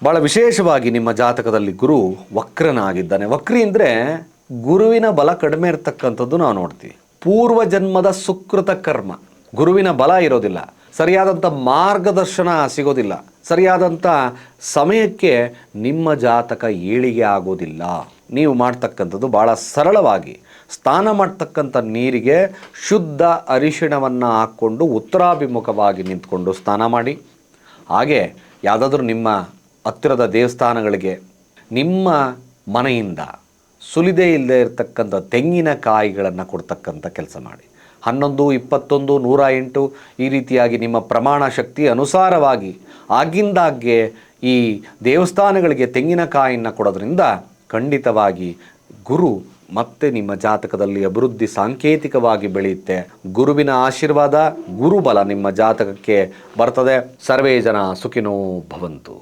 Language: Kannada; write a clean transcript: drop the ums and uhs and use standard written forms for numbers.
ಭಾಳ ವಿಶೇಷವಾಗಿ ನಿಮ್ಮ ಜಾತಕದಲ್ಲಿ ಗುರು ವಕ್ರನಾಗಿದ್ದಾನೆ. ವಕ್ರಿ ಅಂದರೆ ಗುರುವಿನ ಬಲ ಕಡಿಮೆ ಇರತಕ್ಕಂಥದ್ದು ನಾವು ನೋಡ್ತೀವಿ. ಪೂರ್ವ ಜನ್ಮದ ಸುಕೃತ ಕರ್ಮ, ಗುರುವಿನ ಬಲ ಇರೋದಿಲ್ಲ, ಸರಿಯಾದಂಥ ಮಾರ್ಗದರ್ಶನ ಸಿಗೋದಿಲ್ಲ, ಸರಿಯಾದಂಥ ಸಮಯಕ್ಕೆ ನಿಮ್ಮ ಜಾತಕ ಏಳಿಗೆ ಆಗೋದಿಲ್ಲ. ನೀವು ಮಾಡ್ತಕ್ಕಂಥದ್ದು ಭಾಳ ಸರಳವಾಗಿ ಸ್ನಾನ ಮಾಡ್ತಕ್ಕಂಥ ನೀರಿಗೆ ಶುದ್ಧ ಅರಿಶಿಣವನ್ನು ಹಾಕ್ಕೊಂಡು ಉತ್ತರಾಭಿಮುಖವಾಗಿ ನಿಂತ್ಕೊಂಡು ಸ್ನಾನ ಮಾಡಿ. ಹಾಗೆ ಯಾವುದಾದ್ರೂ ನಿಮ್ಮ ಹತ್ತಿರದ ದೇವಸ್ಥಾನಗಳಿಗೆ ನಿಮ್ಮ ಮನೆಯಿಂದ ಸುಲಿದೇ ಇಲ್ಲದೆ ಇರತಕ್ಕಂಥ ತೆಂಗಿನಕಾಯಿಗಳನ್ನು ಕೊಡ್ತಕ್ಕಂಥ ಕೆಲಸ ಮಾಡಿ. 11, 21, 108 ಈ ರೀತಿಯಾಗಿ ನಿಮ್ಮ ಪ್ರಮಾಣ ಶಕ್ತಿ ಅನುಸಾರವಾಗಿ ಆಗಿಂದಾಗ್ಗೆ ಈ ದೇವಸ್ಥಾನಗಳಿಗೆ ತೆಂಗಿನಕಾಯಿಯನ್ನು ಕೊಡೋದ್ರಿಂದ ಖಂಡಿತವಾಗಿ ಗುರು ಮತ್ತೆ ನಿಮ್ಮ ಜಾತಕದಲ್ಲಿ ಅಭಿವೃದ್ಧಿ ಸಾಂಕೇತಿಕವಾಗಿ ಬೆಳೆಯುತ್ತೆ. ಗುರುವಿನ ಆಶೀರ್ವಾದ, ಗುರುಬಲ ನಿಮ್ಮ ಜಾತಕಕ್ಕೆ ಬರ್ತದೆ. ಸರ್ವೇ ಜನ ಸುಖಿನೋ ಭವಂತು.